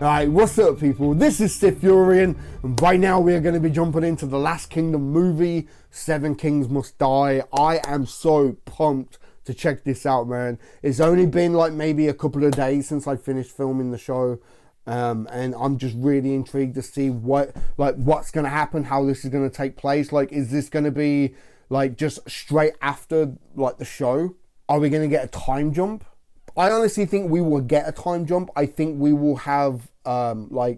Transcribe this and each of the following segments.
Alright, what's up people? This is SithFurion, and right now we are going to be jumping into the Last Kingdom movie, Seven Kings Must Die. I am so pumped to check this out, man. It's only been like maybe a couple of days since I finished filming the show, and I'm just really intrigued to see what's going to happen, how this is going to take place. Like, is this going to be like just straight after like the show? Are we going to get a time jump? I honestly think we will get a time jump. I think we will have, I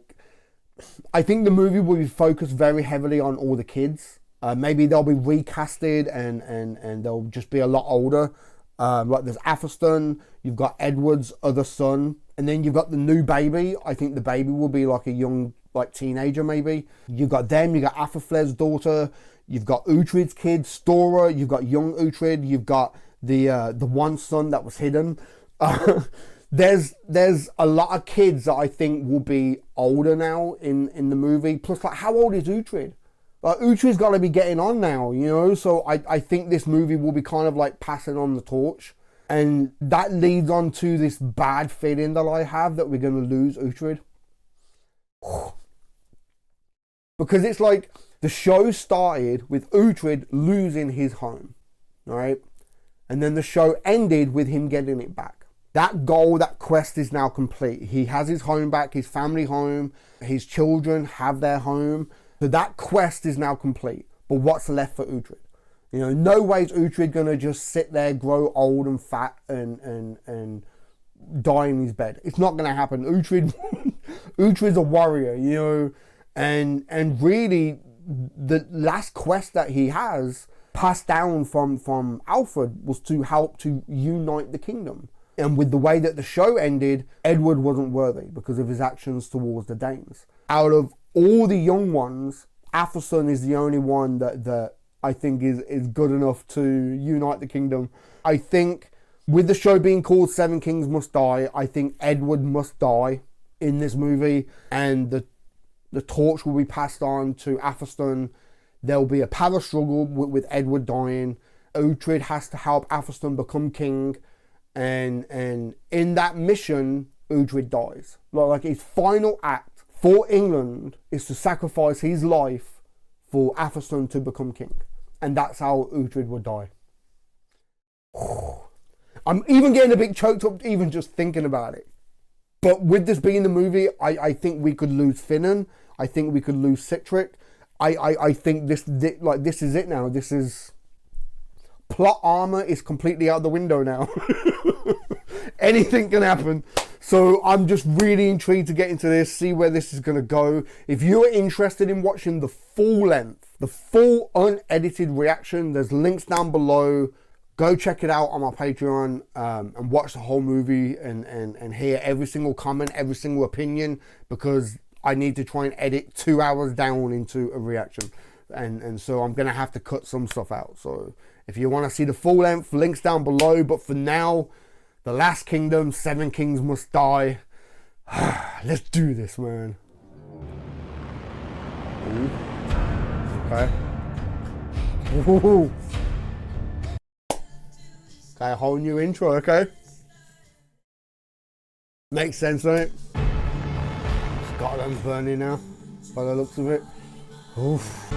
think the movie will be focused very heavily on all the kids. Maybe they'll be recasted and they'll just be a lot older. Like there's Athelstan, you've got Edward's other son, and then you've got the new baby. I think the baby will be like a young, like teenager maybe. You've got them, you've got Athelflaed's daughter, you've got Uhtred's kid, Stora, you've got young Uhtred, you've got the one son that was hidden. There's a lot of kids that I think will be older now in the movie. Plus, like, how old is Uhtred? Like, Uhtred's got to be getting on now, you know? So I think this movie will be kind of like passing on the torch. And that leads on to this bad feeling that I have that we're going to lose Uhtred. Because it's like the show started with Uhtred losing his home, all right? And then the show ended with him getting it back. That goal, that quest is now complete. He has his home back, his family home, his children have their home. So that quest is now complete. But what's left for Uhtred? You know, no way is Uhtred gonna just sit there, grow old and fat and die in his bed. It's not gonna happen. Uhtred's a warrior, you know, and really the last quest that he has passed down from Alfred was to help to unite the kingdom. And with the way that the show ended, Edward wasn't worthy because of his actions towards the Danes. Out of all the young ones, Athelstan is the only one that I think is good enough to unite the kingdom. I think with the show being called Seven Kings Must Die, I think Edward must die in this movie, and the torch will be passed on to Athelstan. There'll be a power struggle with Edward dying. Uhtred has to help Athelstan become king. And in that mission, Uhtred dies. Like his final act for England is to sacrifice his life for Athelstan to become king. And that's how Uhtred would die. I'm even getting a bit choked up even just thinking about it. But with this being the movie, I think we could lose Finan. I think we could lose Sihtric. I think this is it now. This is... Plot armor is completely out the window now. Anything can happen. So I'm just really intrigued to get into this, see where this is going to go. If you're interested in watching the full length, the full unedited reaction, there's links down below. Go check it out on my Patreon and watch the whole movie and hear every single comment, every single opinion, because I need to try and edit 2 hours down into a reaction. And so I'm going to have to cut some stuff out. So if you want to see the full length, links down below. But for now, The Last Kingdom, Seven Kings Must Die. Let's do this, man. Ooh. Okay. Ooh. Okay, a whole new intro, okay? Makes sense, doesn't it? Scotland's burning now, by the looks of it. Oof.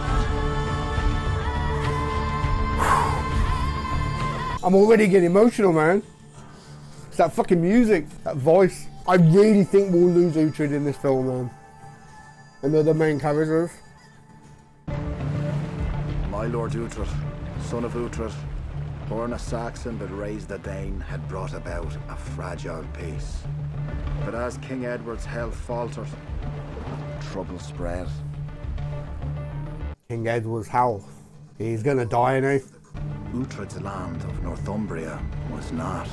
I'm already getting emotional, man. It's that fucking music, that voice. I really think we'll lose Uhtred in this film, man. And they're the main characters. My Lord Uhtred, son of Uhtred, born a Saxon but raised a Dane, had brought about a fragile peace. But as King Edward's health faltered, trouble spread. King Edward's health. He's gonna die, ain't he? Uhtred's land of Northumbria was not,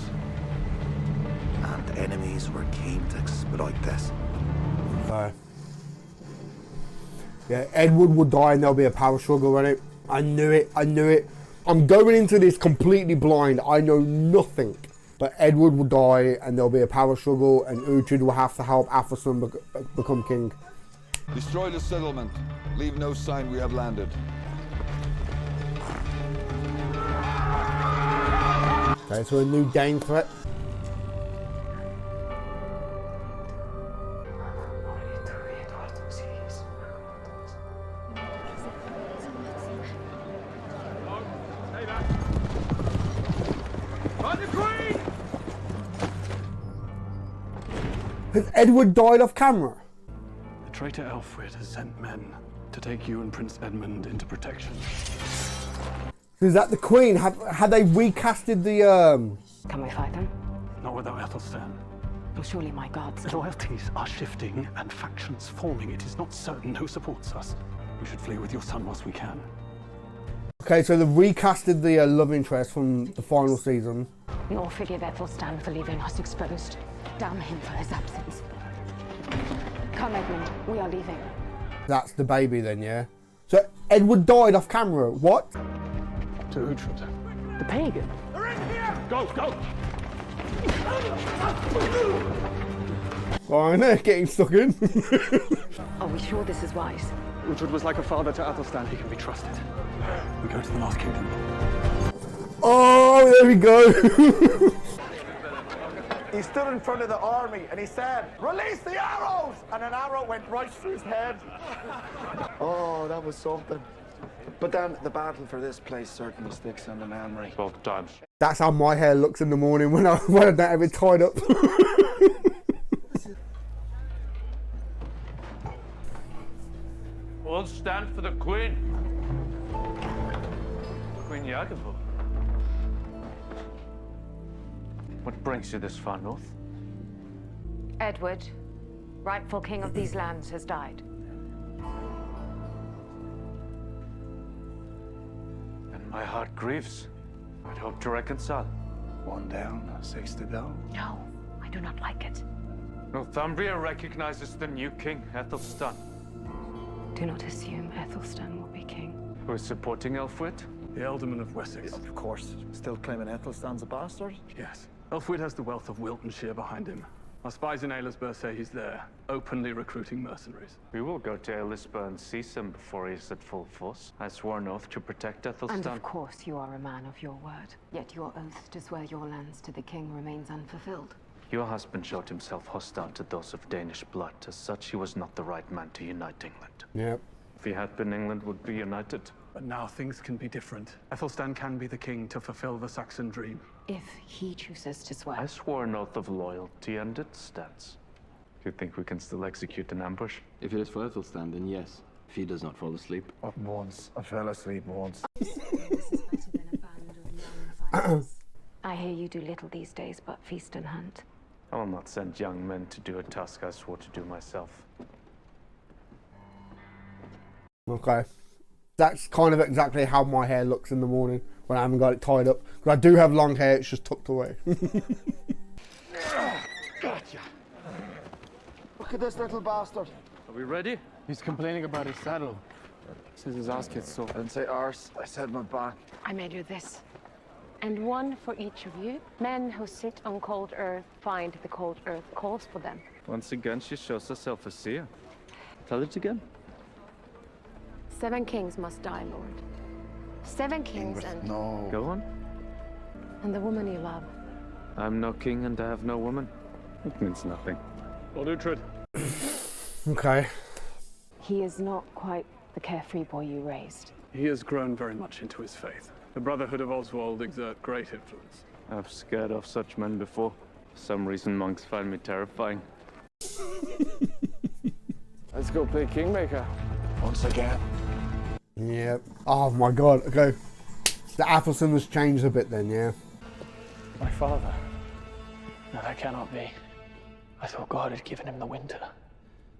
and enemies were keen to exploit this. Okay. Yeah, Edward will die and there'll be a power struggle in it. I knew it, I knew it. I'm going into this completely blind. I know nothing. But Edward will die and there'll be a power struggle and Uhtred will have to help Athelstan become king. Destroy the settlement. Leave no sign we have landed. Okay, so a new Dane threat. Has Edward died off camera? The traitor Elfwit has sent men to take you and Prince Edmund into protection. Is that the Queen? Had they recasted the Can we fight them? Not without Ethelstan. Well, surely my gods. Loyalties are shifting and factions forming. It is not certain who supports us. We should flee with your son whilst we can. Okay, so they've recasted the love interest from the final season. Nor forgive Ethelstan for leaving us exposed. Damn him for his absence. Come, Edmund, we are leaving. That's the baby then, yeah? So Edward died off camera. What? To Uhtred. The pagan. Go, go! Oh, they're getting stuck in. Are we sure this is wise? Uhtred was like a father to Athelstan. He can be trusted. We go to the Lost Kingdom. Oh, there we go. He stood in front of the army and he said, "Release the arrows!" And an arrow went right through his head. Oh, that was something. But then the battle for this place certainly sticks in the memory. Both times. That's how my hair looks in the morning when I don't have it tied up. All stand for the Queen. Queen Yagavo. What brings you this far north? Edward, rightful king of these lands, has died. And my heart grieves. I'd hope to reconcile. 1 down, 6 to go. No, I do not like it. Northumbria recognizes the new king, Ethelstan. Do not assume Ethelstan will be king. Who is supporting Elfwit? The Ealdorman of Wessex. Of course, still claiming Ethelstan's a bastard. Yes. Elfwit has the wealth of Wiltonshire behind him. Our spies in Aelisburh say he's there, openly recruiting mercenaries. We will go to Aelisburh and seize him before he is at full force. I swore an oath to protect Ethelstan. And of course you are a man of your word. Yet your oath to swear your lands to the king remains unfulfilled. Your husband showed himself hostile to those of Danish blood. As such, he was not the right man to unite England. Yep. If he had been, England would be united. But now things can be different. Ethelstan can be the king to fulfill the Saxon dream. If he chooses to swear. I swore an oath of loyalty, and it stands. Do you think we can still execute an ambush? If it is for Ethelstan, then yes. If he does not fall asleep. Up once. I fell asleep once. I hear you do little these days but feast and hunt. I will not send young men to do a task I swore to do myself. Okay. That's kind of exactly how my hair looks in the morning when I haven't got it tied up. Because I do have long hair, it's just tucked away. Gotcha. Look at this little bastard. Are we ready? He's complaining about his saddle. Says his ass gets sore. I didn't say arse, I said my back. I made you this. And one for each of you. Men who sit on cold earth find the cold earth calls for them. Once again, she shows herself a seer. Tell it again. 7 kings must die, Lord. 7 kings and... No. Go on. And the woman you love. I'm no king and I have no woman. It means nothing. Lord Uhtred. Okay. He is not quite the carefree boy you raised. He has grown very much into his faith. The Brotherhood of Oswald exert great influence. I've scared off such men before. For some reason, monks find me terrifying. Let's go play Kingmaker. Once again. Yep. Oh my god. Okay. The Athelstan has changed a bit then, yeah? My father. No, that cannot be. I thought God had given him the winter.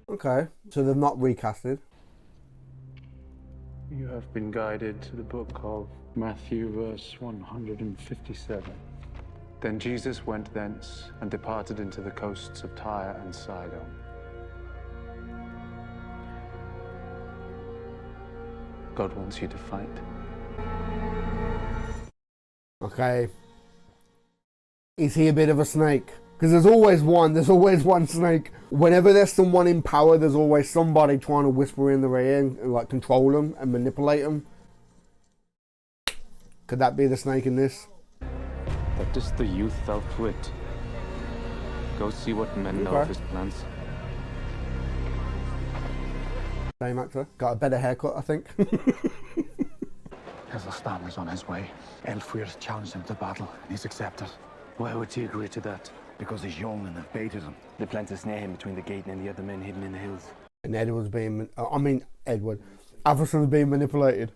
Okay. So they've not recasted. You have been guided to the book of Matthew, verse 157. Then Jesus went thence and departed into the coasts of Tyre and Sidon. God wants you to fight. Okay. Is he a bit of a snake? Because there's always one snake. Whenever there's someone in power, there's always somebody trying to whisper in their ear and like control them and manipulate them. Could that be the snake in this? That is the youth Elfwit. Go see what men know of his plans. Same actor. Got a better haircut, I think. Ethelstan is on his way. Elfwir challenged him to battle, and he's accepted. Why would he agree to that? Because he's young and they've baited him. They plan to snare him between the gate and the other men hidden in the hills. And Athelson's being manipulated.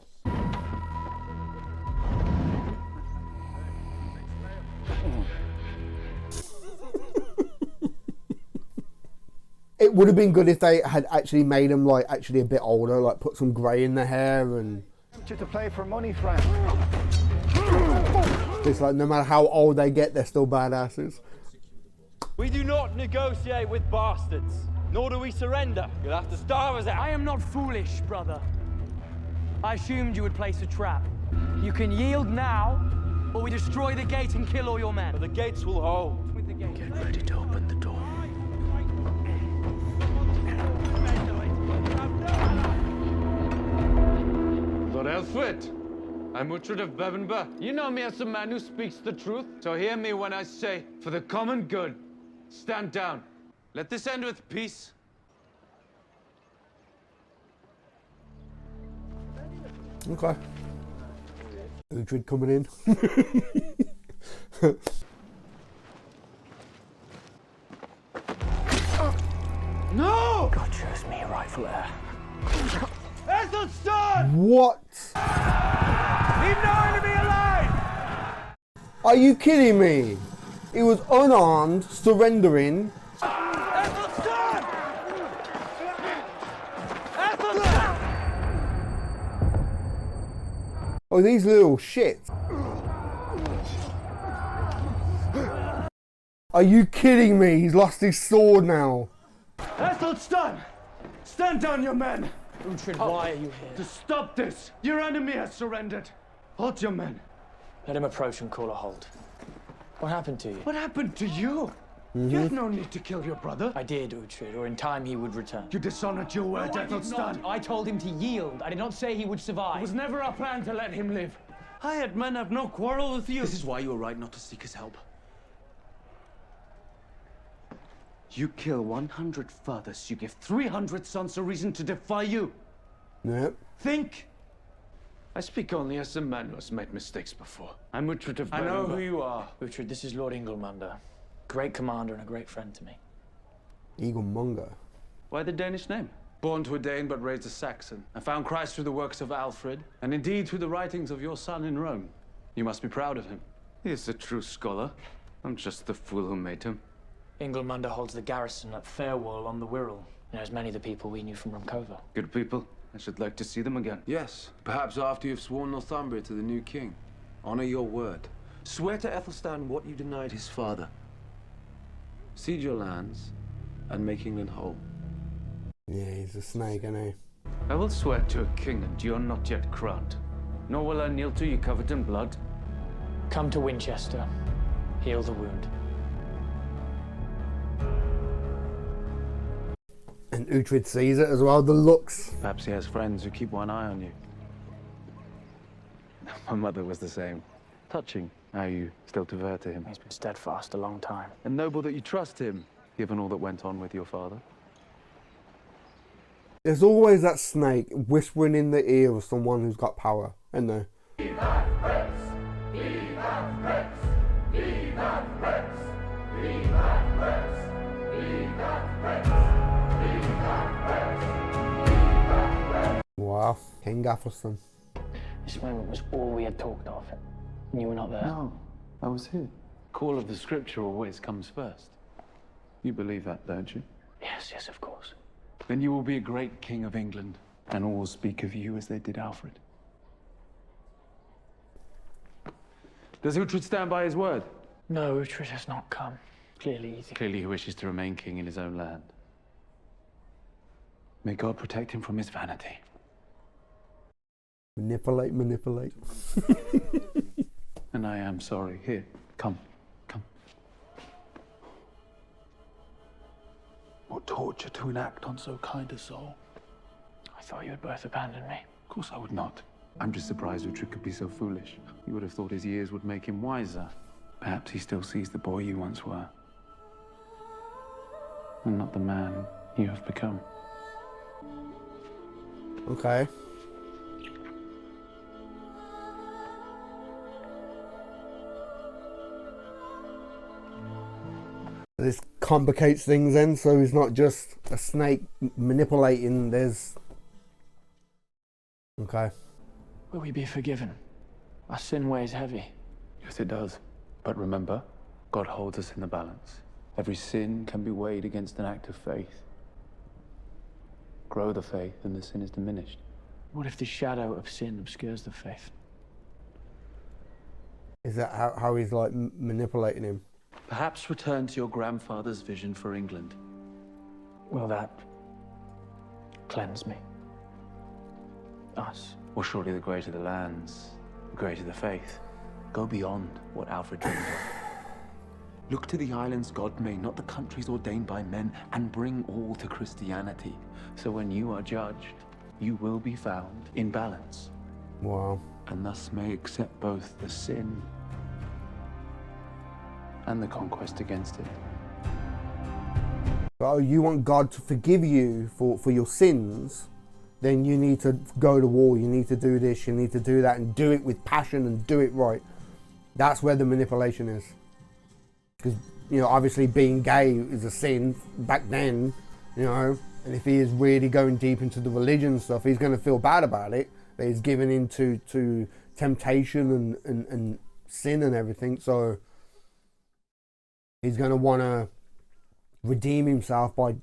It would have been good if they had actually made him like actually a bit older, like put some grey in the hair and. You to play for money, friend. It's like no matter how old they get, they're still badasses. We do not negotiate with bastards, nor do we surrender. You'll have to starve us out. I am not foolish, brother. I assumed you would place a trap. You can yield now, or we destroy the gate and kill all your men. But the gates will hold. With the gate. Get ready to open the door. Lord Elfred, I'm Uhtred of Bebbanburg. You know me as a man who speaks the truth, so hear me when I say, for the common good, stand down. Let this end with peace. Okay. Uhtred coming in. No! God chose me a rightful heir. Ethelstan! What? Leave no enemy alive! Are you kidding me? He was unarmed, surrendering. Ethelstan! Ethelstan! Oh, these little shits. Are you kidding me? He's lost his sword now. Ethelstan! Stand down, your men! Uhtred, why are you here? To stop this! Your enemy has surrendered! Halt your men! Let him approach and call a halt. What happened to you? What happened to you? You had no need to kill your brother. I did, Uhtred, or in time he would return. You dishonored your word, Ethelstan. I told him to yield. I did not say he would survive. It was never our plan to let him live. Hired men have no quarrel with you. This is why you were right not to seek his help. You kill 100 fathers, you give 300 sons a reason to defy you. Yep. Think! I speak only as a man who has made mistakes before. I'm Uhtred of I know Bebbanburg. who you are. Uhtred, this is Lord Ingelmander. Great commander and a great friend to me. Eagle Monger. Why the Danish name? Born to a Dane but raised a Saxon. I found Christ through the works of Alfred, and indeed through the writings of your son in Rome. You must be proud of him. He is a true scholar. I'm just the fool who made him. Ingelmander holds the garrison at Fairwall on the Wirral. He knows many of the people we knew from Rumkova. Good people. I should like to see them again. Yes, perhaps after you've sworn Northumbria to the new king. Honor your word. Swear to Ethelstan what you denied his father. Cede your lands and make England whole. Yeah, he's a snake, isn't he? I will swear to a king and you are not yet crowned. Nor will I kneel to you covered in blood. Come to Winchester. Heal the wound. And Uhtred sees it as well, the looks. Perhaps he has friends who keep one eye on you. My mother was the same. Touching how you still defer to him. He's been steadfast a long time. And noble that you trust him, given all that went on with your father. There's always that snake whispering in the ear of someone who's got power, isn't there? Wow, King Athelstan. This moment was all we had talked of. And you were not there. No, I was here. Call of the scripture always comes first. You believe that, don't you? Yes, yes, of course. Then you will be a great king of England, and all will speak of you as they did Alfred. Does Uhtred stand by his word? No, Uhtred has not come. Clearly, Clearly he wishes to remain king in his own land. May God protect him from his vanity. Manipulate, manipulate. And I am sorry. Here, come, come. What torture to enact on so kind a soul. I thought you had both abandoned me. Of course I would not. I'm just surprised Uhtred could be so foolish. You would have thought his years would make him wiser. Perhaps he still sees the boy you once were. And not the man you have become. Okay. This complicates things then, so he's not just a snake manipulating, there's... Okay. Will we be forgiven? Our sin weighs heavy. Yes, it does. But remember, God holds us in the balance. Every sin can be weighed against an act of faith. Grow the faith and the sin is diminished. What if the shadow of sin obscures the faith? Is that how he's like manipulating him? Perhaps return to your grandfather's vision for England. Will that cleanse me? Us? Well, surely the greater the lands, the greater the faith. Go beyond what Alfred dreamed of. Look to the islands God made, not the countries ordained by men, and bring all to Christianity. So when you are judged, you will be found in balance. Wow. And thus may accept both The sin and the conquest against it. Oh, you want God to forgive you for your sins, then you need to go to war, you need to do this, you need to do that, and do it with passion and do it right. That's where the manipulation is. Because, you know, obviously being gay is a sin back then, you know, and if he is really going deep into the religion stuff, he's going to feel bad about it, that he's given into temptation and sin and everything, so he's going to want to redeem himself by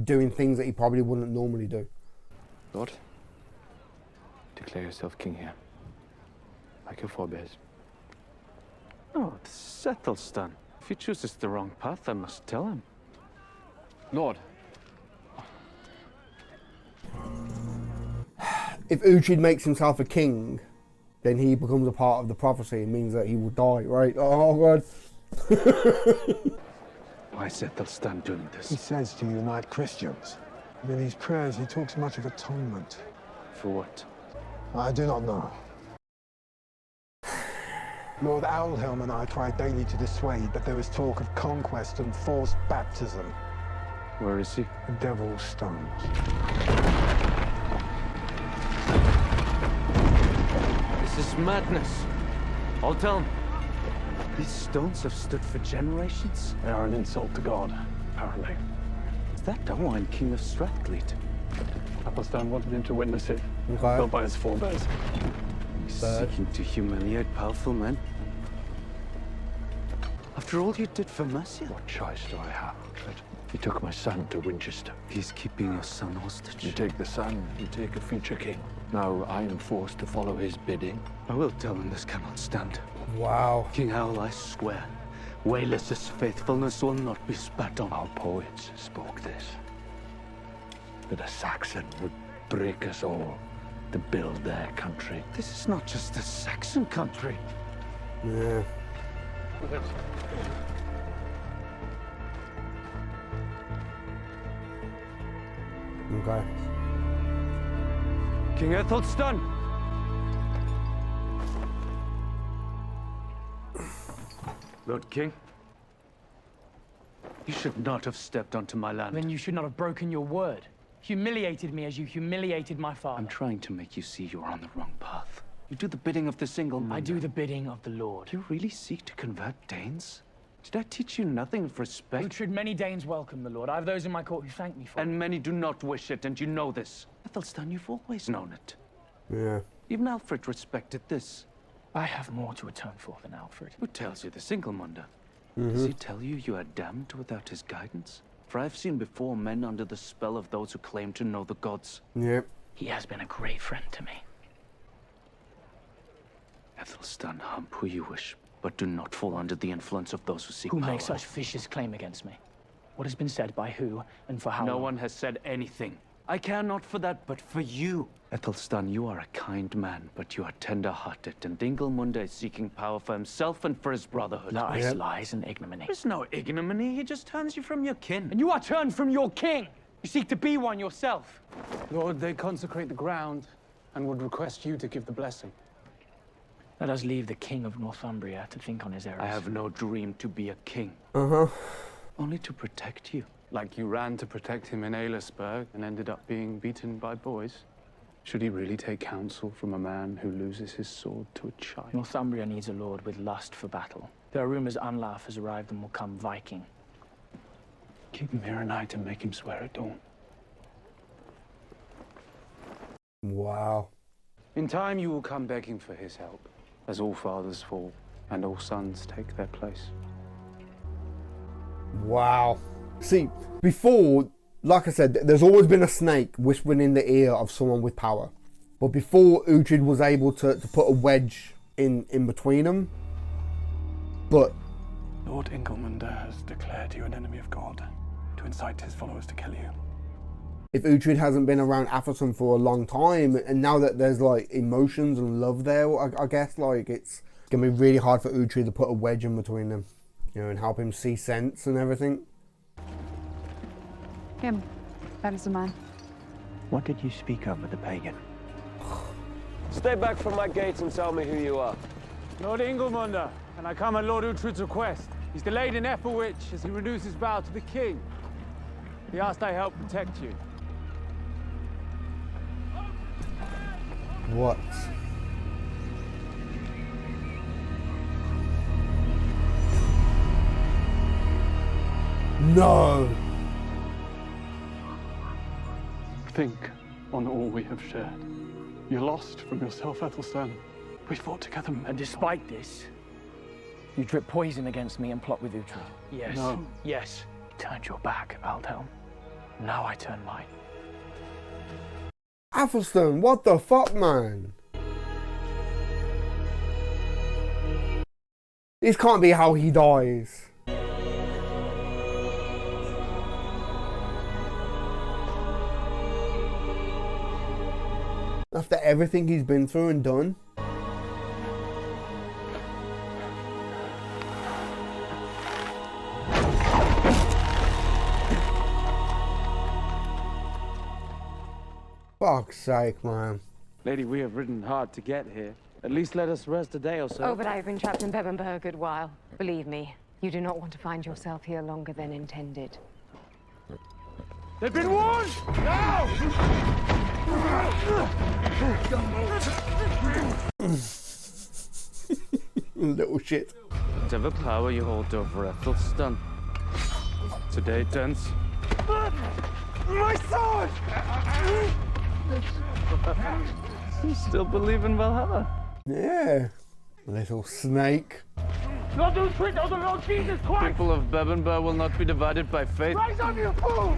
doing things that he probably wouldn't normally do. Lord, declare yourself king here, like your forebears. Oh, Sethelstan. If he chooses the wrong path, I must tell him. Lord. If Uhtred makes himself a king, then he becomes a part of the prophecy. It means that he will die, right? Oh, God. Why is Sethelstan doing this? He says to unite Christians. And in his prayers, he talks much of atonement. For what? I do not know. Lord Owlhelm and I tried daily to dissuade, but there was talk of conquest and forced baptism. Where is he? The Devil's Stones. This is madness. I'll tell him. These stones have stood for generations. They are an insult to God, apparently. Is that Owain, king of Strathclyde? Athelstan wanted him to witness it, Okay. built by his forebears. He's seeking to humiliate powerful men. After all you did for Mercia. What choice do I have? He took my son to Winchester. He's keeping your son hostage. You take the son, you take a future king. Now I am forced to follow his bidding. I will tell him this cannot stand. Wow. King Owl, I swear, Waelus' faithfulness will not be spat on. Our poets spoke this. That a Saxon would break us all to build their country. This is not just a Saxon country. Yeah. Okay. King Ethelstan! Lord King, you should not have stepped onto my land. Then you should not have broken your word. Humiliated me as you humiliated my father. I'm trying to make you see you're on the wrong path. You do the bidding of the single man. I do the bidding of the Lord. You really seek to convert Danes? Did I teach you nothing of respect? Uhtred, many Danes welcome the Lord. I have those in my court who thank me for it. And many do not wish it, and you know this. Ethelstan, you've always known it. Yeah. Even Alfred respected this. I have more to atone for than Alfred. Who tells you the Singlemunder? Does he tell you you are damned without his guidance? For I've seen before men under the spell of those who claim to know the gods. Yeah. He has been a great friend to me. Ethelstan, hump who you wish, but do not fall under the influence of those who seek Who power. makes such vicious claim against me? What has been said by who and for how No long? one has said anything. I care not for that, but for you. Ethelstan, you are a kind man, but you are tender-hearted, and Ingilmund is seeking power for himself and for his brotherhood. Lies, lies, and ignominy. There's no ignominy. He just turns you from your kin. And you are turned from your king. You seek to be one yourself. Lord, they consecrate the ground and would request you to give the blessing. Let us leave the king of Northumbria to think on his errors. I have no dream to be a king. Only to protect you. Like you ran to protect him in Aylesburg and ended up being beaten by boys. Should he really take counsel from a man who loses his sword to a child? Northumbria needs a lord with lust for battle. There are rumors Anlaf has arrived and will come Viking. Keep him here a night and make him swear at dawn. Wow. In time you will come begging for his help, as all fathers fall and all sons take their place. Wow. See, before, like I said, there's always been a snake whispering in the ear of someone with power. But before, Uhtred was able to put a wedge in between them. But Lord Ingolmundr has declared you an enemy of God to incite his followers to kill you. if Uhtred hasn't been around Athelstan for a long time, and now that there's like emotions and love there, I guess like it's gonna be really hard for Uhtred to put a wedge in between them, you know, and help him see sense and everything. Him. That is the man. What did you speak of with the pagan? Stay back from my gates and tell me who you are. Lord Ingolmundr, and I come at Lord Uhtred's request. He's delayed in Ethelwich as he renews his vow to the king. He asked I help protect you. What? No! Think on all we have shared. You're lost from yourself, Athelstan. We fought together. And despite this, you drip poison against me and plot with Uhtred. Yes. No. Yes. You turned your back, Aldhelm. Now I turn mine. Athelstan, what the fuck, man? This can't be how he dies. After everything he's been through and done. Fuck's sake, man. Lady, we have ridden hard to get here. At least let us rest a day or so. Oh, but I've been trapped in Bebbanburg a good while. Believe me, you do not want to find yourself here longer than intended. They've been warned! Now! Little shit. Whatever power you hold over Athelstan, today turns. My sword! You still believe in Valhalla? Yeah. Little snake. Lord Uhtred, oh the Lord Jesus Christ! People of Bebbanburg will not be divided by faith. Rise up, you fool!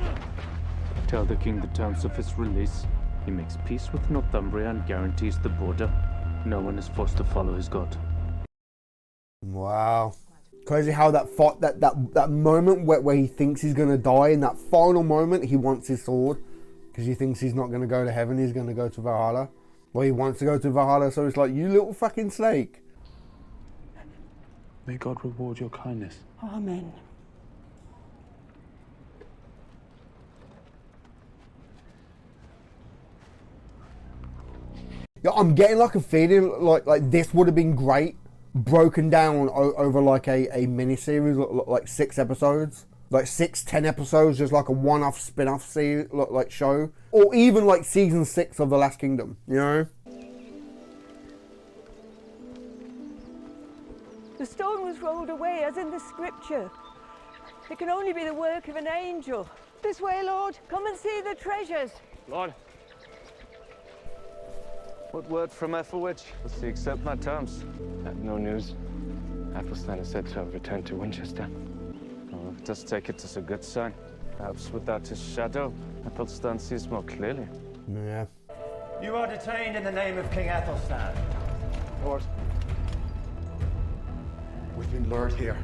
Tell the king the terms of his release. He makes peace with Northumbria and guarantees the border. No one is forced to follow his god. Wow. Crazy how that moment where he thinks he's gonna die, in that final moment he wants his sword. Because he thinks he's not gonna go to heaven, he's gonna go to Valhalla. Well, he wants to go to Valhalla, so it's like, you little fucking snake. May God reward your kindness. Amen. Yeah, I'm getting like a feeling like this would have been great broken down over like a mini-series, like 6 episodes. Like 6-10 episodes, just like a one-off spin-off series, like show. Or even like season 6 of The Last Kingdom, you know? The stone was rolled away, as in the scripture. It can only be the work of an angel. This way, Lord. Come and see the treasures. Lord. What word from Ethelwich? Does he accept my terms? No news. Athelstan is said to have returned to Winchester. Oh, just take it as a good sign. Perhaps without his shadow, Athelstan sees more clearly. Yeah. You are detained in the name of King Athelstan. Lord, we've been lured here.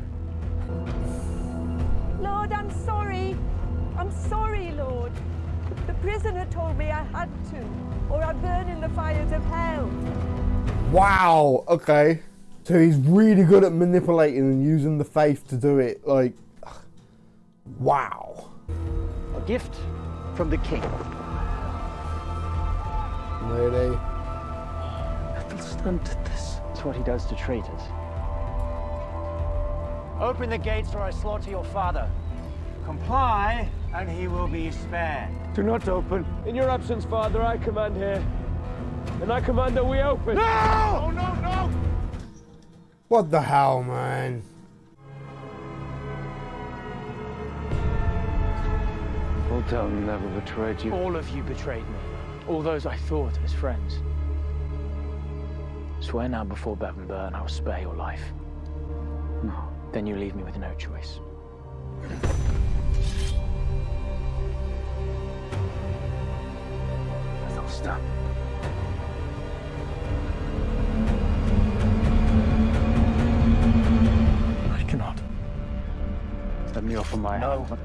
Lord, I'm sorry. I'm sorry, Lord. The prisoner told me I had to, or I'd burn in the fires of hell. Wow, okay. So he's really good at manipulating and using the faith to do it. Like, wow. A gift from the king. Really? Athelstan did this. It's what he does to traitors. Open the gates or I slaughter your father. Comply, and he will be spared. Do not open. In your absence, Father, I command here. And I command that we open. No! Oh, no, no! What the hell, man? Hotel never betrayed you. All of you betrayed me. All those I thought as friends. Swear now before Bevan Burn I will spare your life. No. Then you leave me with no choice. Athelstan. I cannot. Let me offer my hand.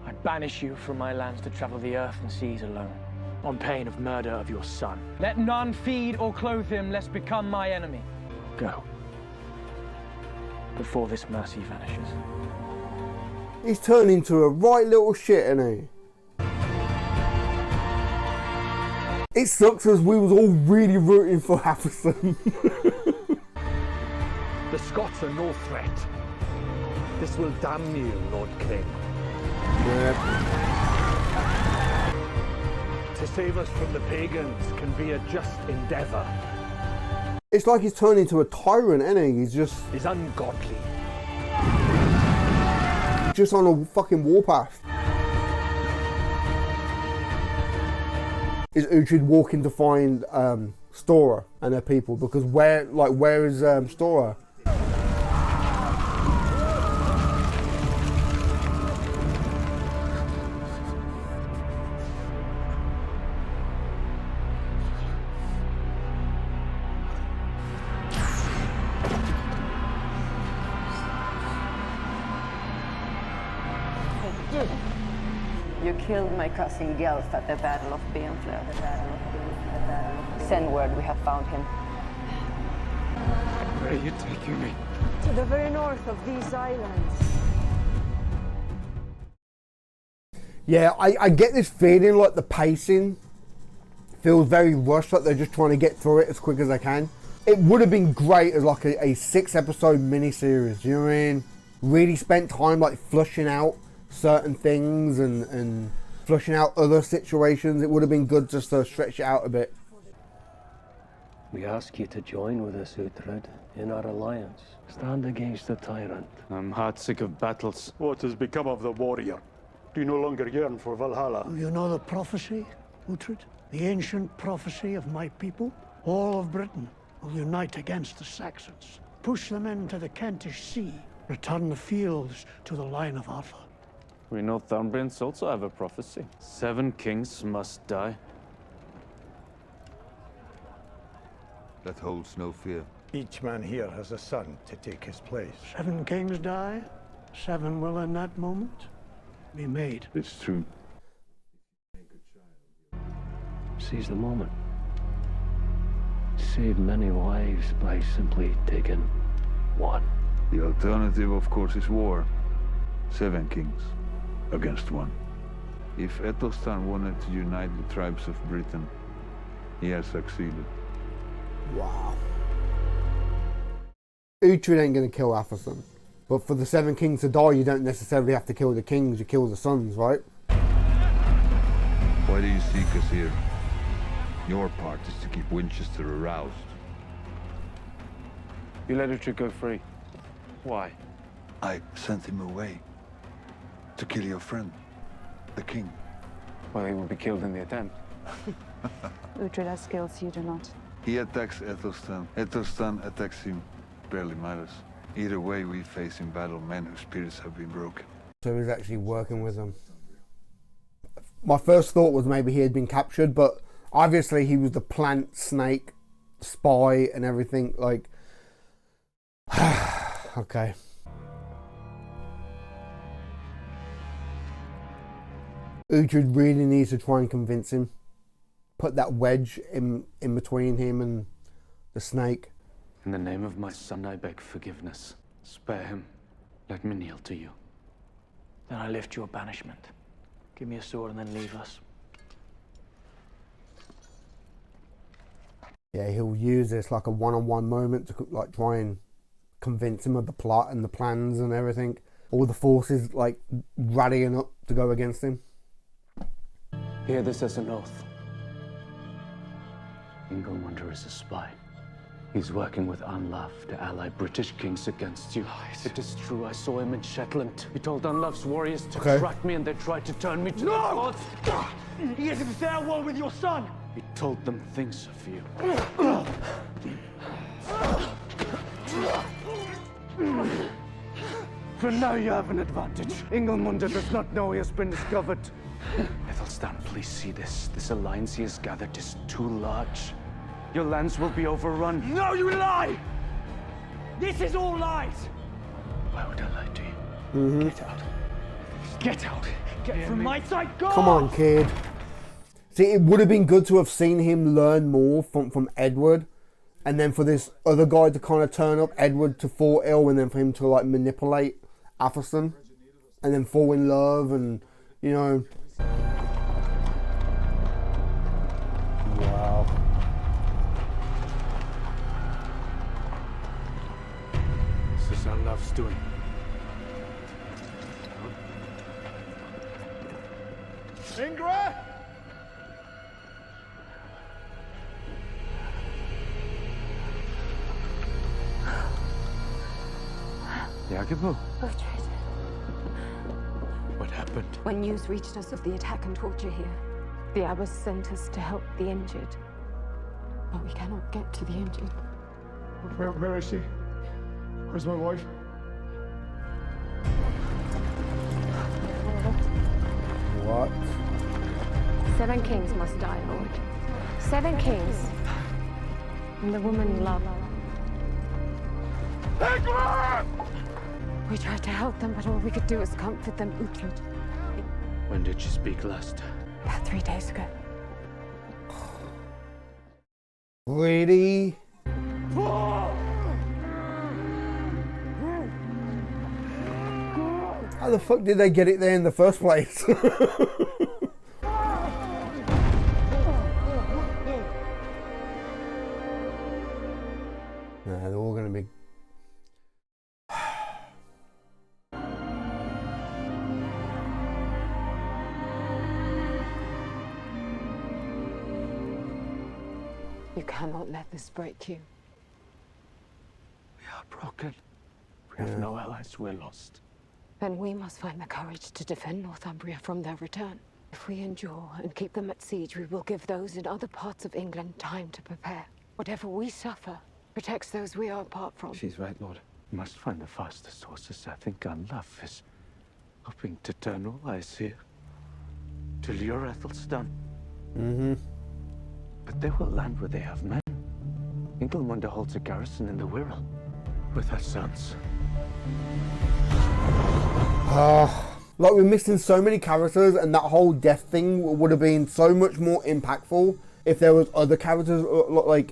I banish you from my lands to travel the earth and seas alone, on pain of murder of your son. Let none feed or clothe him, lest become my enemy. Go. Before this mercy vanishes. He's turned into a right little shit, isn't he? It sucks as we was all really rooting for Athelstan. The Scots are no threat. This will damn you, Lord King. To save us from the pagans can be a just endeavour. It's like he's turned into a tyrant, isn't he? He's ungodly. Just on a fucking warpath. Is Uhtred walking to find Stora and her people? Because where is Stora? You killed my cousin Gelf at the Battle of Benfleur. Send word we have found him. Where are you taking me? To the very north of these islands. Yeah, I get this feeling like the pacing feels very rushed, like they're just trying to get through it as quick as they can. It would have been great as like a 6-episode miniseries, you know what I mean? Really spent time like flushing out certain things and flushing out other situations. It would have been good just to stretch it out a bit. We ask you to join with us, Uhtred, in our alliance. Stand against the tyrant. I'm heartsick of battles. What has become of the warrior? Do you no longer yearn for Valhalla? Do you know the prophecy, Uhtred? The ancient prophecy of my people? All of Britain will unite against the Saxons. Push them into the Kentish Sea. Return the fields to the line of Arthur. We Northumbrians also have a prophecy. 7 kings must die. That holds no fear. Each man here has a son to take his place. 7 kings die. 7 will in that moment be made. It's true. Seize the moment. Save many lives by simply taking one. The alternative, of course, is war. 7 kings against 1. If Athelstan wanted to unite the tribes of Britain, he has succeeded. Wow. Uhtred ain't gonna kill Athelstan. But for the 7 kings to die, you don't necessarily have to kill the kings, you kill the sons, right? Why do you seek us here? Your part is to keep Winchester aroused. You let Uhtred go free. Why? I sent him away to kill your friend, the king. Well, he will be killed in the attempt. Uhtred has skills you do not. He attacks Athelstan. Athelstan attacks him. Barely matters. Either way, we face in battle men whose spirits have been broken. So he's actually working with them. My first thought was maybe he had been captured, but obviously he was the plant snake spy and everything. Like, okay. Uhtred really needs to try and convince him. Put that wedge in between him and the snake. In the name of my son, I beg forgiveness. Spare him. Let me kneel to you. Then I lift your banishment. Give me a sword and then leave us. Yeah, he'll use this like a one-on-one moment to like try and convince him of the plot and the plans and everything. All the forces like rallying up to go against him. Hear this as an oath. Ingolmundr is a spy. He's working with Anlaf to ally British kings against you. It is true, I saw him in Shetland. He told Anlaf's warriors to track me and they tried to turn me to the gods. He is at their war with your son! He told them things of you. For now you have an advantage. Ingolmundr does not know he has been discovered. Ethelstan, please see this. This alliance he has gathered is too large. Your lands will be overrun. No, you lie! This is all lies! Why would I lie to you? Get out. Get out. Get from my sight. Go! Come on, kid. See, it would have been good to have seen him learn more from Edward, and then for this other guy to kind of turn up, Edward to fall ill, and then for him to like manipulate Athelstan, and then fall in love, and you know. Wow. This is Anlaf's doing. Ingra! Yagibu, Uhtred, what happened? when news reached us of the attack and torture here, the abbess sent us to help the injured. But we cannot get to the injured. Where is she? Where's my wife? What? 7 kings must die, Lord. 7 kings. And the woman you love. We tried to help them, but all we could do was comfort them, Uhtred. When did she speak last? About 3 days ago. Really? How the fuck did they get it there in the first place? Nah, they're all gonna be. You cannot let this break you. We are broken. We have no allies, we're lost. Then we must find the courage to defend Northumbria from their return. If we endure and keep them at siege, we will give those in other parts of England time to prepare. Whatever we suffer protects those we are apart from. She's right, Lord. We must find the fastest horses. I think Anlaf is hoping to turn all eyes here. To lure Ethelstan. But they will land where they have men. Ingolmundr holds a garrison in the Wirral with her sons. Like we're missing so many characters, and that whole death thing would have been so much more impactful if there was other characters like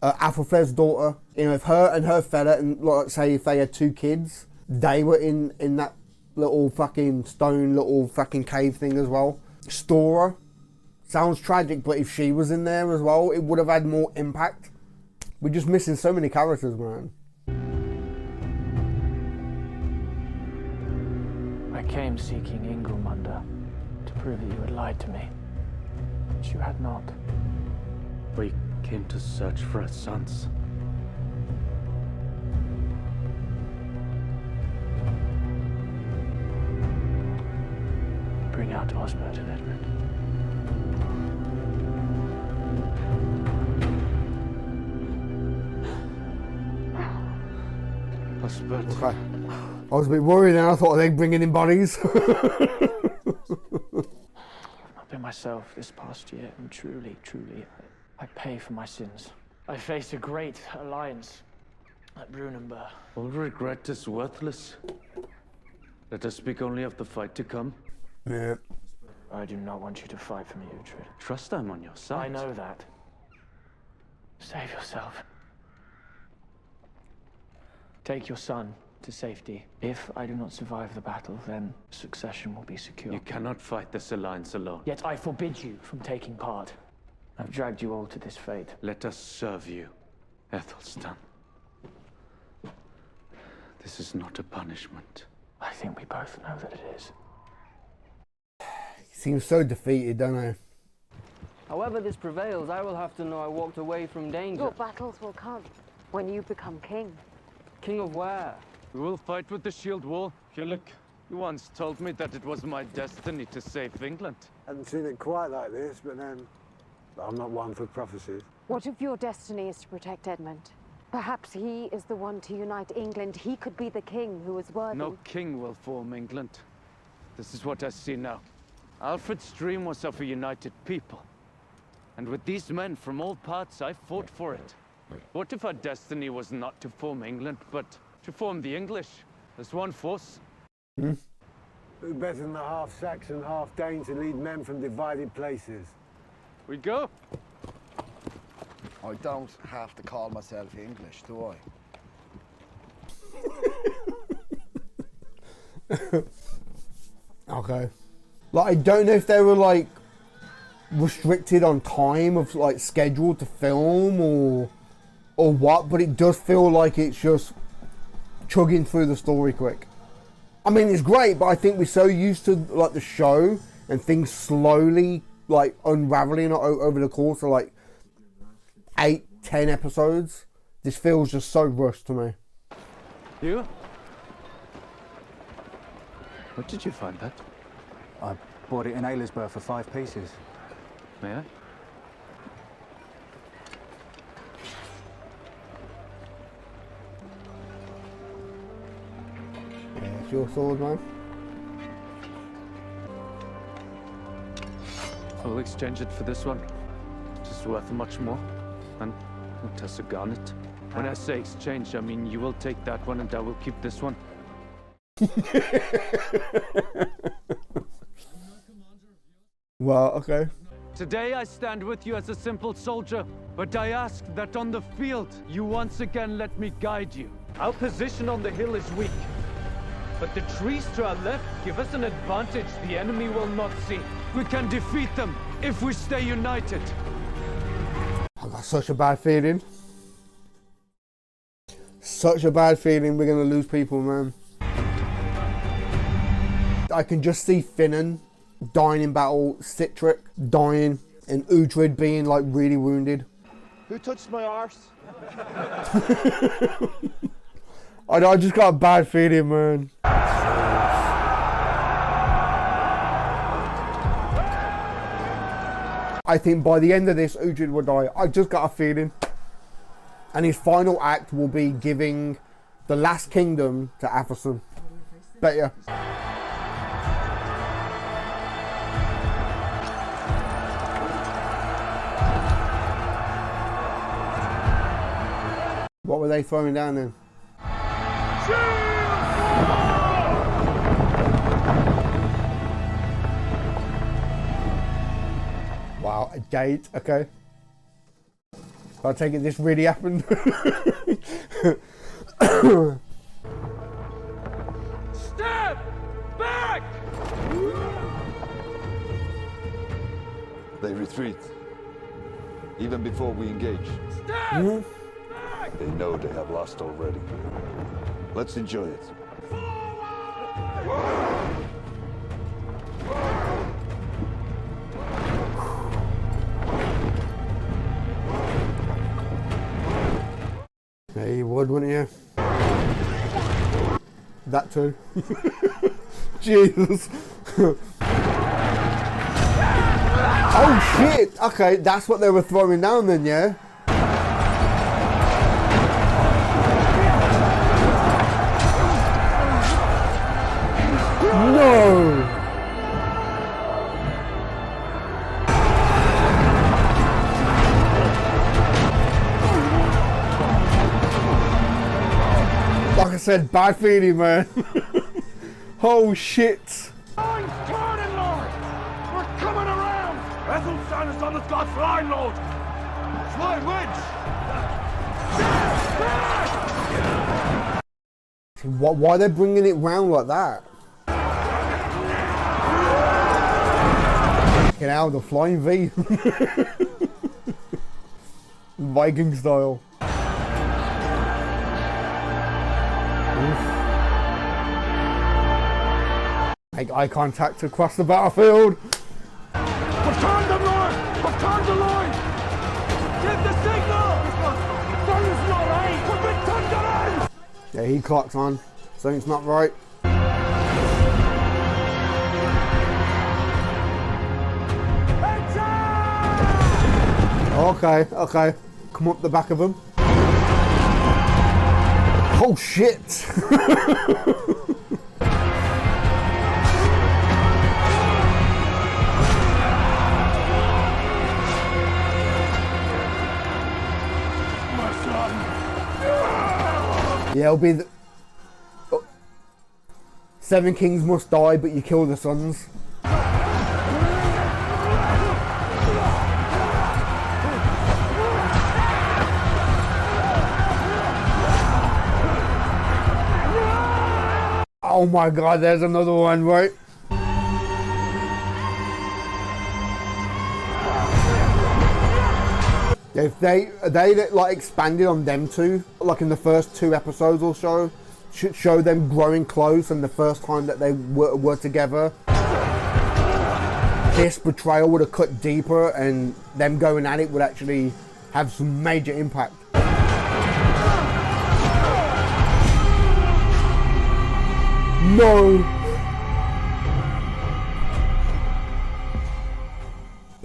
Athelflaed's daughter. You know, if her and her fella, and like say if they had 2 kids, they were in that little fucking stone, little fucking cave thing as well. Stora sounds tragic, but if she was in there as well, it would have had more impact. We're just missing so many characters, man. I came seeking Ingolmundr to prove that you had lied to me, but you had not. We came to search for her sons. Bring out Osbert and Edmund. Osbert. Okay. I was a bit worried then. I thought they'd bringing in bodies. I've not been myself this past year, and truly, I pay for my sins. I face a great alliance at Brunanburh. All regret is worthless. Let us speak only of the fight to come. Yeah. I do not want you to fight for me, Uhtred. Trust I'm on your side. I know that. Save yourself. Take your son to safety. If I do not survive the battle, then succession will be secure. You cannot fight this alliance alone. Yet I forbid you from taking part. I've dragged you all to this fate. Let us serve you, Ethelstan. This is not a punishment. I think we both know that it is. He seems so defeated, don't he? However this prevails, I will have to know I walked away from danger. Your battles will come when you become king. King of where? We will fight with the shield wall. Fjölik, you once told me that it was my destiny to save England. Hadn't seen it quite like this, but then I'm not one for prophecies. What if your destiny is to protect Edmund? Perhaps he is the one to unite England. He could be the king who is worthy. No king will form England. This is what I see now. Alfred's dream was of a united people. And with these men from all parts, I fought for it. What if our destiny was not to form England, but to form the English as one force? Who better than the half-Saxon, half-Dane to lead men from divided places? We go. I don't have to call myself English, do I? Okay. Like, I don't know if they were, like, restricted on time of, like, schedule to film or what, but it does feel like it's just chugging through the story quick. I mean, it's great, but I think we're so used to, like, the show and things slowly, like, unraveling over the course of, like, 8-10 episodes. This feels just so rushed to me. You? Where did you find that? I bought it in Aylesbury for 5 pieces. May I? Yeah, it's your sword, man. I'll exchange it for this one. It's worth much more. And it has a garnet. When I say exchange, I mean you will take that one and I will keep this one. Well, okay. Today I stand with you as a simple soldier, but I ask that on the field you once again let me guide you. Our position on the hill is weak, but the trees to our left give us an advantage the enemy will not see. We can defeat them if we stay united. I've got such a bad feeling. Such a bad feeling we're going to lose people, man. I can just see Finan dying in battle, Sihtric dying, and Uhtred being, like, really wounded. Who touched my arse? I just got a bad feeling, man. I think by the end of this, Uhtred will die. I just got a feeling. And his final act will be giving the last kingdom to Athelstan. Bet ya. What were they throwing down then? Wow, a gate, okay. I take it this really happened. Step back! They retreat, even before we engage. Step! They know they have lost already. Let's enjoy it. Yeah, you would, wouldn't you? That too. Jesus. Oh shit! Okay, that's what they were throwing down then, yeah? No! Like I said, bad feeling, man. Oh shit! Mine's turning, Lord! We're coming around! Ethelstan is on the Scots line, Lord! Slide wedge! Why are they bringing it round like that? Get out, the flying V. Viking style. Make eye contact across the battlefield. Return them, Lord! Return Turn the line! Give the signal! Something's not right! We've been turned around! Yeah, he clocks on. Something's not right. Okay, okay. Come up the back of him. Oh shit! Yeah, it'll be the... Oh. 7 kings must die, but you kill the sons. Oh my god, there's another one, right? If they like expanded on them two, like in the first 2 episodes or so, should show them growing close and the first time that they were together. This betrayal would have cut deeper and them going at it would actually have some major impact. No!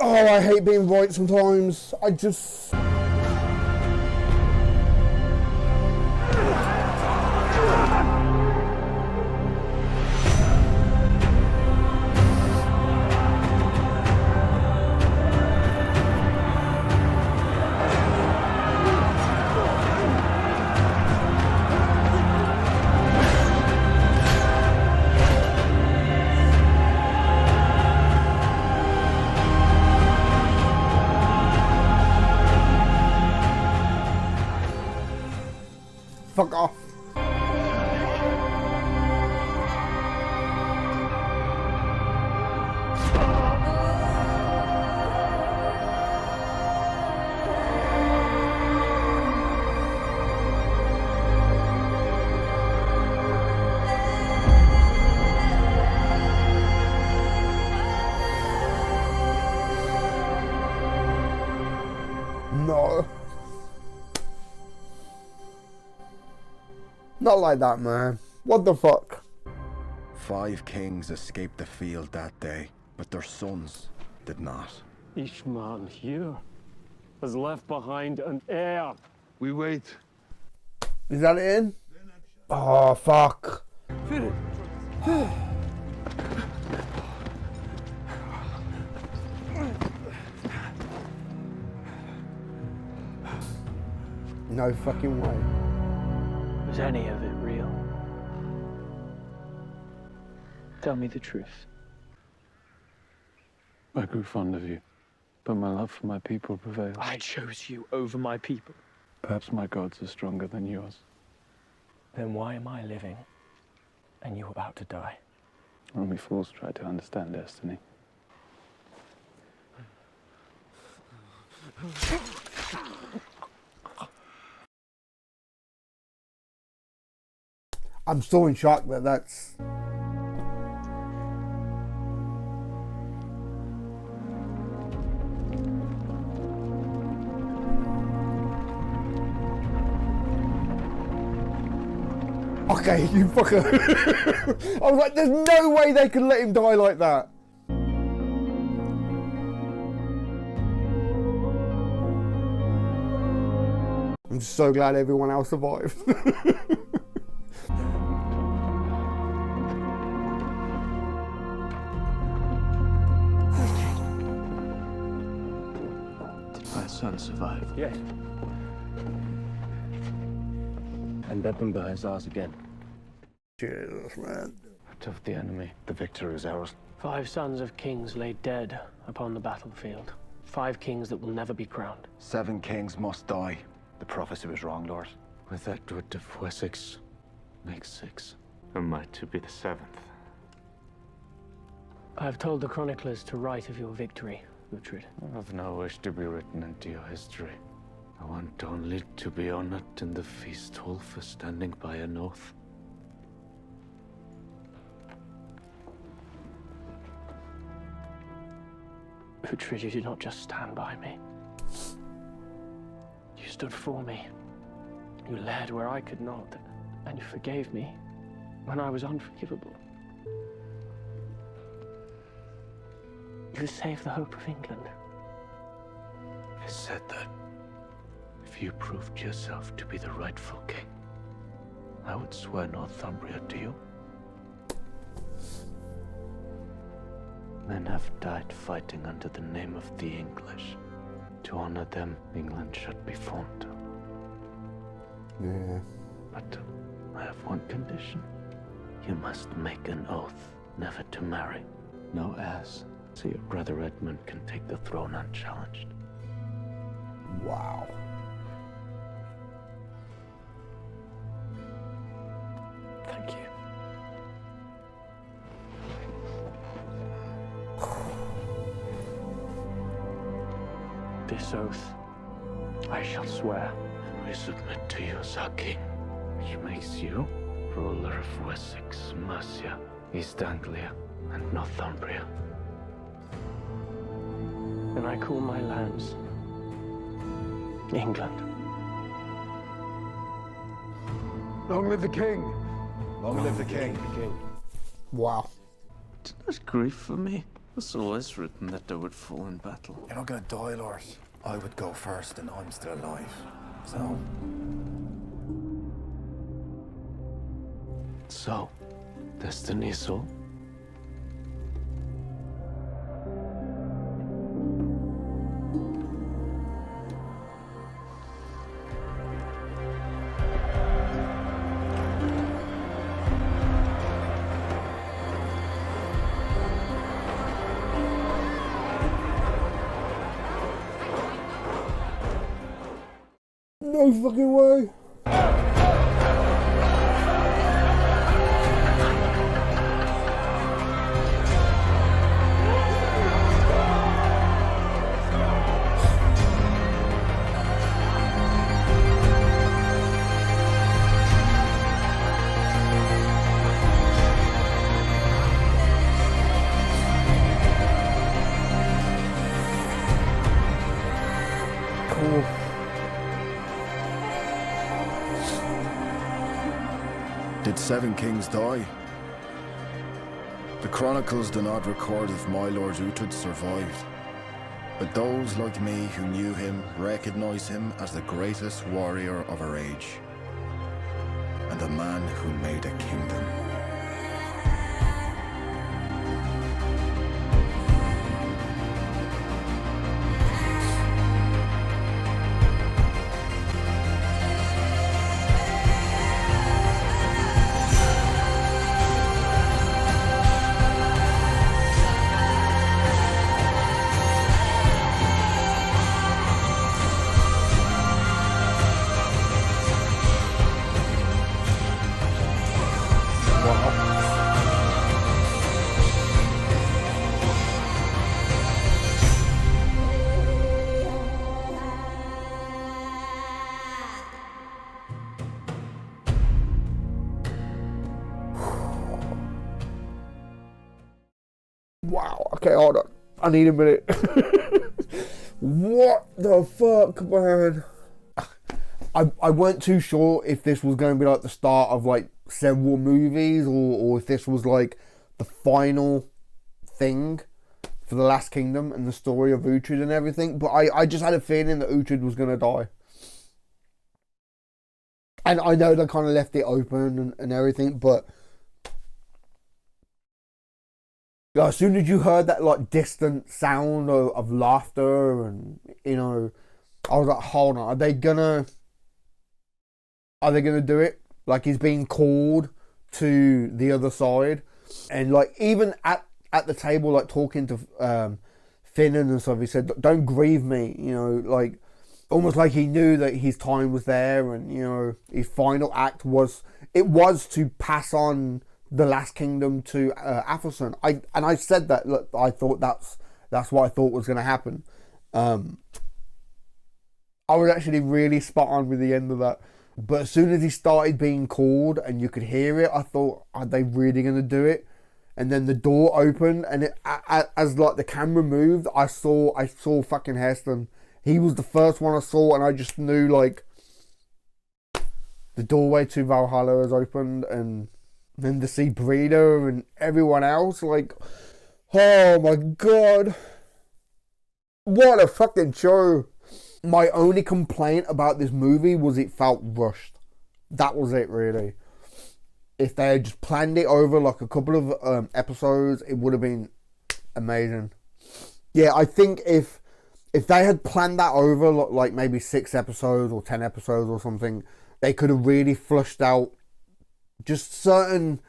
Oh, I hate being right sometimes. I just... Fuck off. No. Not like that, man. What the fuck? 5 kings escaped the field that day, but their sons did not. Each man here has left behind an heir. We wait. Is that it in? Oh, fuck. No fucking way. Was any of it real? Tell me the truth. I grew fond of you, but my love for my people prevailed. I chose you over my people. Perhaps my gods are stronger than yours. Then why am I living and you about to die? Only fools try to understand destiny. I'm still in shock that that's... Okay, you fucker. I was like, there's no way they could let him die like that. I'm so glad everyone else survived. My son survived. Yes. And Eppenberg is ours again. Jesus, man. Of the enemy, the victory is ours. 5 sons of kings lay dead upon the battlefield. 5 kings that will never be crowned. 7 kings must die. The prophecy was wrong, Lord. With Edward of Wessex, makes 6. Am I to be the 7th? I have told the chroniclers to write of your victory, Uhtred. I have no wish to be written into your history. I want only to be honored in the feast hall for standing by an oath. Uhtred, you did not just stand by me. You stood for me. You led where I could not, and you forgave me when I was unforgivable. You saved the hope of England. I said that if you proved yourself to be the rightful king, I would swear Northumbria to you. Men have died fighting under the name of the English. To honor them, England should be formed. Yeah. But I have one condition. You must make an oath never to marry. No heirs, so your brother Edmund can take the throne unchallenged. Wow. Thank you. This oath I shall swear. And we submit to you as our king, which makes you ruler of Wessex, Mercia, East Anglia, and Northumbria. And I call my lands England. Long live the king! Long live the king. Wow. Do not grieve for me. It was always written that I would fall in battle. You're not gonna die, Lord. I would go first and I'm still alive. So, destiny is all? No fucking way. Cool. Did 7 kings die? The chronicles do not record if my lord Uhtred survived, but those like me who knew him recognize him as the greatest warrior of our age, and a man who made a kingdom. Wow. Okay, hold on. I need a minute. What the fuck, man? I weren't too sure if this was going to be like the start of like several movies or if this was like the final thing for the Last Kingdom and the story of Uhtred and everything. But I just had a feeling that Uhtred was going to die. And I know they kind of left it open and everything, but as soon as you heard that like distant sound of laughter and, you know, I was like, hold on, are they gonna do it? Like he's being called to the other side. And like even at the table, like talking to Finan and stuff, he said, don't grieve me, you know, like almost like he knew that his time was there and, you know, his final act was to pass on the Last Kingdom to Athelstan. I said that, look, I thought that's what I thought was going to happen. I was actually really spot on with the end of that. But as soon as he started being called and you could hear it, I thought, are they really going to do it? and then the door opened, and as like the camera moved, I saw fucking Heston. He was the first one I saw, and I just knew like the doorway to Valhalla has opened, and then to see Breeder and everyone else, like, oh my god, what a fucking show. My only complaint about this movie was it felt rushed. That was it, really. If they had just planned it over like a couple of episodes, it would have been amazing. Yeah, I think if they had planned that over like maybe 6 episodes or 10 episodes or something, they could have really flushed out just certain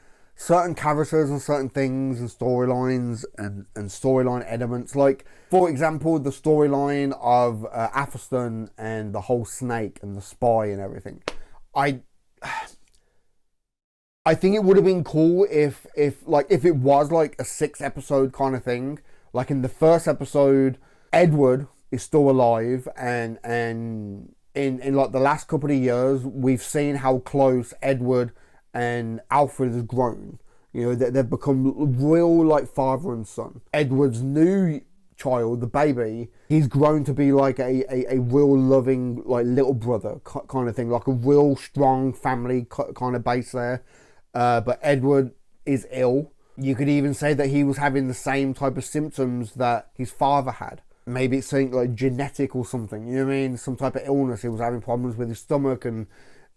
characters and certain things and storylines and storyline elements. Like, for example, the storyline of Athelstan and the whole snake and the spy and everything. I think it would have been cool if it was like a 6 episode kind of thing. Like in the first episode, Edward is still alive, and in like the last couple of years, we've seen how close Edward and Alfred has grown. You know, they've become real like father and son. Edward's new child, the baby, he's grown to be like a real loving like little brother kind of thing, like a real strong family kind of base there. But Edward is ill. You could even say that he was having the same type of symptoms that his father had. Maybe it's something like genetic or something, you know what I mean? Some type of illness. He was having problems with his stomach and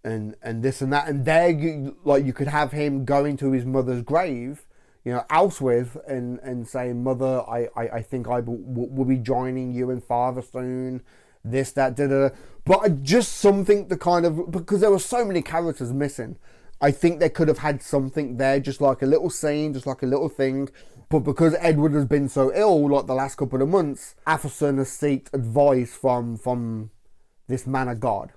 this and that. And there, you could have him going to his mother's grave, you know, Ælfwith, and saying, Mother, I think I will be joining you and Father soon. This, that, da. But just something to kind of, because there were so many characters missing. I think they could have had something there, just like a little scene, just like a little thing. But because Edward has been so ill, like the last couple of months, Athelstan has sought advice from this man of God,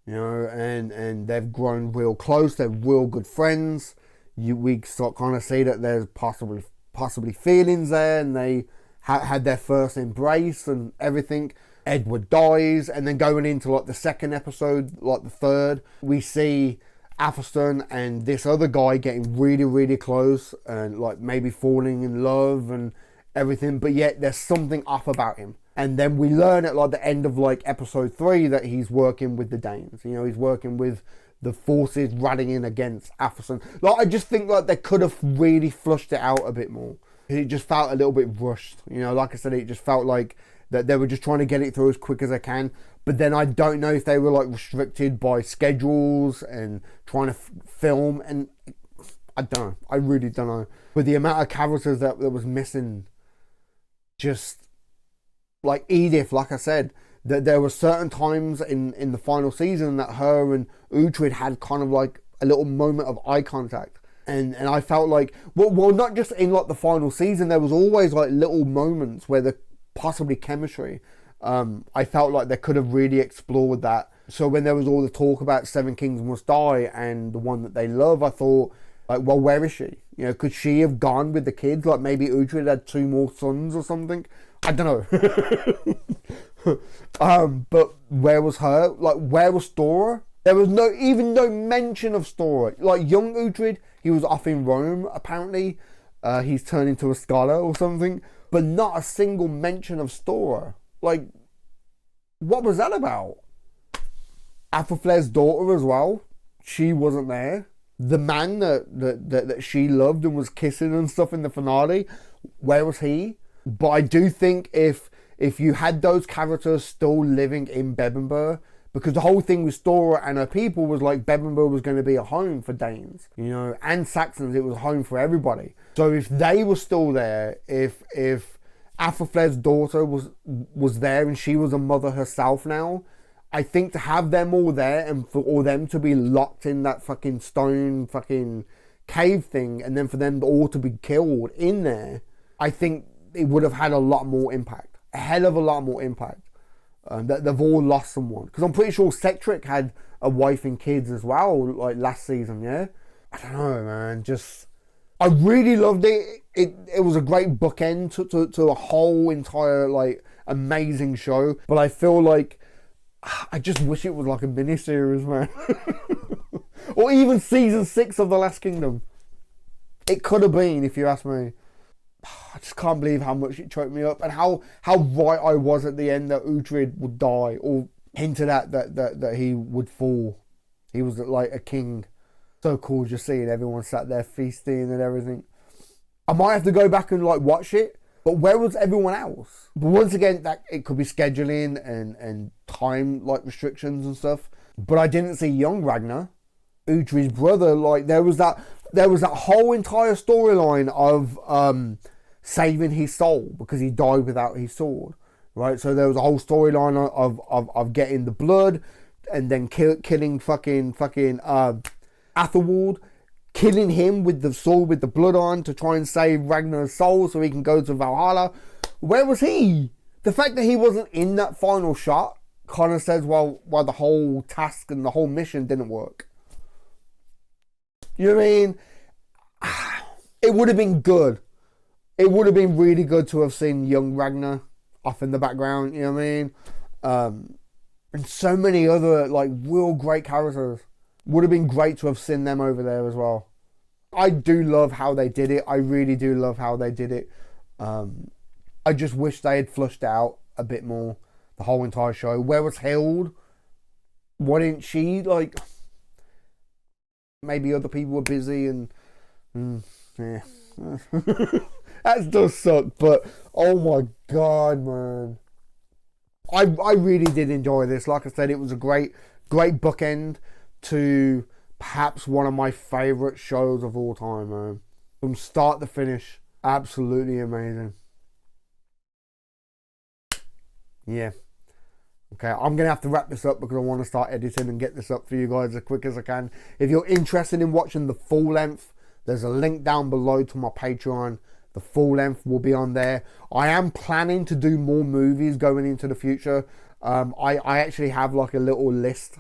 you know, and they've grown real close. They're real good friends. We sort of kind of see that there's possibly feelings there, and they had their first embrace and everything. Edward dies, and then going into like the second episode, like the third, we see Athelstan and this other guy getting really, really close and like maybe falling in love and everything, but yet there's something off about him. And then we learn at like the end of like episode 3 that he's working with the Danes. You know, he's working with the forces rallying in against Athelstan. Like, I just think like they could have really flushed it out a bit more. It just felt a little bit rushed. You know, like I said, it just felt like that they were just trying to get it through as quick as they can. But then I don't know if they were like restricted by schedules and trying to film, and I don't know. I really don't know. But the amount of characters that was missing, just like Edith, like I said, that there were certain times in the final season that her and Uhtred had kind of like a little moment of eye contact. And I felt like, well, not just in like the final season, there was always like little moments where the possibly chemistry. I felt like they could have really explored that. So when there was all the talk about 7 Kings Must Die and the one that they love, I thought, like, well, where is she? You know, could she have gone with the kids? Like maybe Uhtred had 2 more sons or something. I don't know. But where was her? Like, where was Stora? There was no mention of Stora. Like young Uhtred, he was off in Rome apparently. He's turned into a scholar or something. But not a single mention of Stora. Like, what was that about? Athelflaed's daughter as well. She wasn't there. The man that she loved and was kissing and stuff in the finale, where was he? But I do think if you had those characters still living in Bebbanburg, because the whole thing with Stora and her people was like Bebbanburg was going to be a home for Danes, you know, and Saxons. It was a home for everybody. So if they were still there, if Athelflaed's daughter was there and she was a mother herself now, I think to have them all there and for all them to be locked in that fucking stone fucking cave thing and then for them all to be killed in there, I think it would have had a lot more impact. A hell of a lot more impact. That they've all lost someone. Because I'm pretty sure Cetric had a wife and kids as well, like last season, yeah? I don't know, man. Just, I really loved it. It was a great bookend to a whole entire, like, amazing show. But I feel like, I just wish it was like a miniseries, man. Or even season 6 of The Last Kingdom. It could have been, if you ask me. I just can't believe how much it choked me up, and how right I was at the end that Uhtred would die, or hinted at that he would fall. He was like a king. So cool just seeing everyone sat there feasting and everything. I might have to go back and like watch it, but where was everyone else? But once again, that it could be scheduling and time like restrictions and stuff. But I didn't see young Ragnar, Uhtred's brother. Like there was that whole entire storyline of saving his soul because he died without his sword, right? So there was a whole storyline of getting the blood and then killing fucking Athelwald, killing him with the sword with the blood on to try and save Ragnar's soul so he can go to Valhalla. Where was he? The fact that he wasn't in that final shot kind of says why the whole task and the whole mission didn't work. You know what I mean? It would have been good. It would have been really good to have seen young Ragnar off in the background, you know what I mean? And so many other like real great characters. Would have been great to have seen them over there as well. I do love how they did it. I really do love how they did it. I just wish they had flushed out a bit more the whole entire show. Where was Hild? Why didn't she, like... Maybe other people were busy and yeah. That does suck, but oh my god, man. I really did enjoy this. Like I said, it was a great bookend to perhaps one of my favourite shows of all time, man. From start to finish, absolutely amazing. Yeah. Okay, I'm going to have to wrap this up because I want to start editing and get this up for you guys as quick as I can. If you're interested in watching the full length, there's a link down below to my Patreon. The full length will be on there. I am planning to do more movies going into the future. I actually have like a little list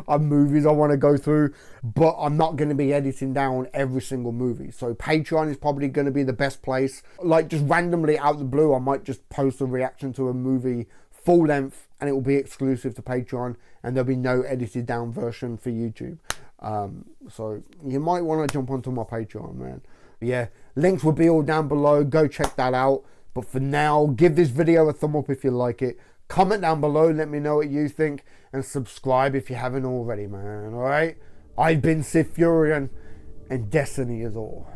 of movies I want to go through, but I'm not going to be editing down every single movie. So Patreon is probably going to be the best place. Like just randomly out of the blue, I might just post a reaction to a movie full length and it will be exclusive to Patreon and there'll be no edited down version for YouTube. So you might want to jump onto my Patreon, man. Yeah, links will be all down below. Go check that out. But for now, give this video a thumb up if you like it. Comment down below, let me know what you think, and subscribe if you haven't already, man. Alright? I've been SithFurion, and Destiny is all.